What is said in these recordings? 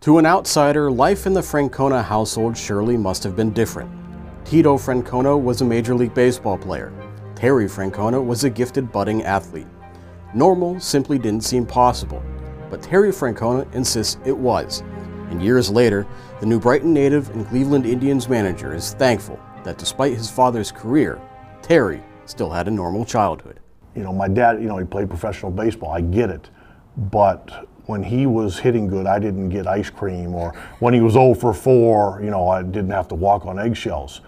To an outsider, life in the Francona household surely must have been different. Tito Francona was a Major League Baseball player. Terry Francona was a gifted budding athlete. Normal simply didn't seem possible, but Terry Francona insists it was. And years later, the New Brighton native and Cleveland Indians manager is thankful that despite his father's career, Terry still had a normal childhood. You know, my dad, he played professional baseball. I get it. But when he was hitting good, I didn't get ice cream. Or when he was 0 for 4, I didn't have to walk on eggshells.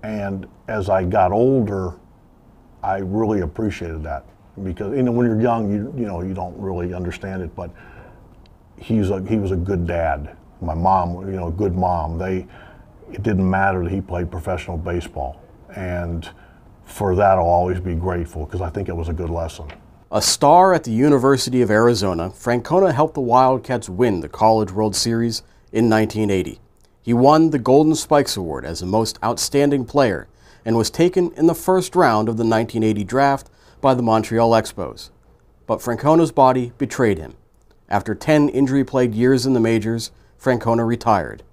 And as I got older, I really appreciated that. Because when you're young, you don't really understand it. But he was a good dad. My mom, a good mom. It didn't matter that he played professional baseball. And for that, I'll always be grateful because I think it was a good lesson. A star at the University of Arizona, Francona helped the Wildcats win the College World Series in 1980. He won the Golden Spikes Award as the most outstanding player and was taken in the first round of the 1980 draft by the Montreal Expos. But Francona's body betrayed him. After 10 injury-plagued years in the majors, Francona retired.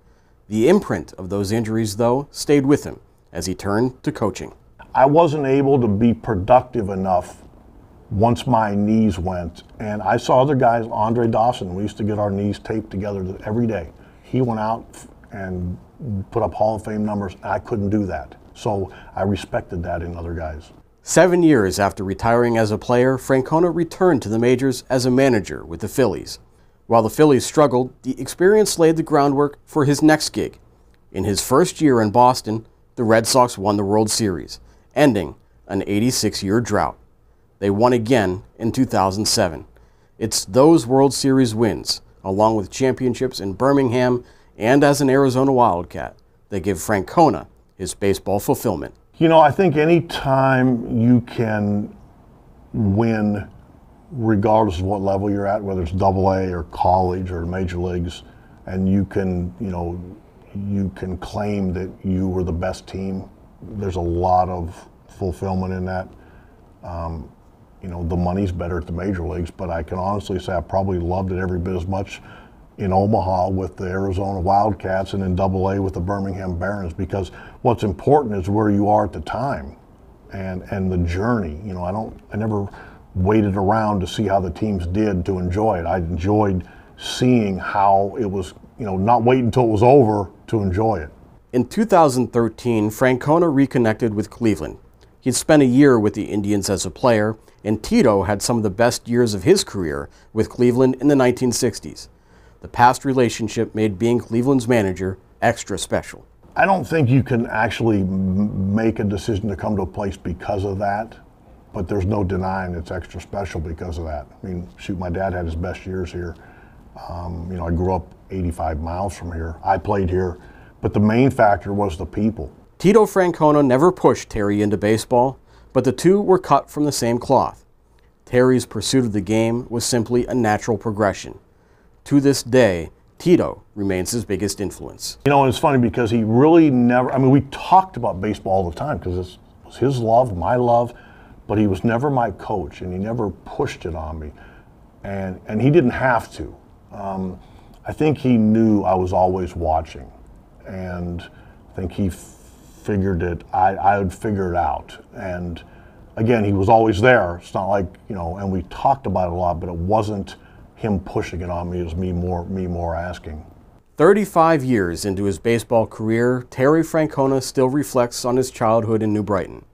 The imprint of those injuries, though, stayed with him as he turned to coaching. I wasn't able to be productive enough once my knees went. And I saw other guys, Andre Dawson, we used to get our knees taped together every day. He went out and put up Hall of Fame numbers. I couldn't do that. So I respected that in other guys. 7 years after retiring as a player, Francona returned to the majors as a manager with the Phillies. While the Phillies struggled, the experience laid the groundwork for his next gig. In his first year in Boston, the Red Sox won the World Series, ending an 86-year drought. They won again in 2007. It's those World Series wins, along with championships in Birmingham and as an Arizona Wildcat, that give Francona his baseball fulfillment. I think any time you can win, regardless of what level you're at, whether it's AA or college or major leagues, and you can claim that you were the best team, there's a lot of fulfillment in that. The money's better at the major leagues, but I can honestly say I probably loved it every bit as much in Omaha with the Arizona Wildcats and in AA with the Birmingham Barons, because what's important is where you are at the time and the journey. I never waited around to see how the teams did to enjoy it. I enjoyed seeing how it was, not wait until it was over to enjoy it. In 2013, Francona reconnected with Cleveland. He'd spent a year with the Indians as a player, and Tito had some of the best years of his career with Cleveland in the 1960s. The past relationship made being Cleveland's manager extra special. I don't think you can actually make a decision to come to a place because of that, but there's no denying it's extra special because of that. I mean, shoot, my dad had his best years here. I grew up 85 miles from here. I played here, but the main factor was the people. Tito Francona never pushed Terry into baseball, but the two were cut from the same cloth. Terry's pursuit of the game was simply a natural progression. To this day, Tito remains his biggest influence. It's funny because he really never, we talked about baseball all the time because it was his love, my love, but he was never my coach and he never pushed it on me. And he didn't have to. I think he knew I was always watching, and I think he figured that I would figure it out. And again, he was always there. It's not like, and we talked about it a lot, but it wasn't him pushing it on me, it was me more asking. 35 years into his baseball career, Terry Francona still reflects on his childhood in New Brighton.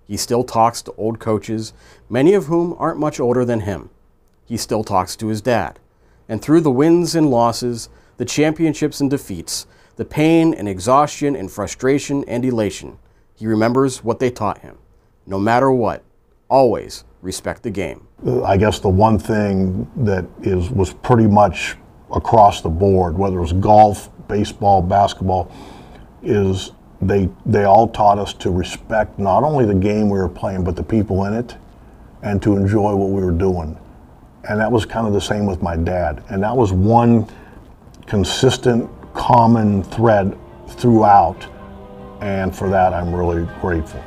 He still talks to old coaches, many of whom aren't much older than him. He still talks to his dad. And through the wins and losses, the championships and defeats, the pain and exhaustion and frustration and elation, he remembers what they taught him. No matter what, always respect the game. I guess the one thing that was pretty much across the board, whether it was golf, baseball, basketball, is they all taught us to respect not only the game we were playing, but the people in it, and to enjoy what we were doing. And that was kind of the same with my dad. And that was one consistent, common thread throughout. And for that, I'm really grateful.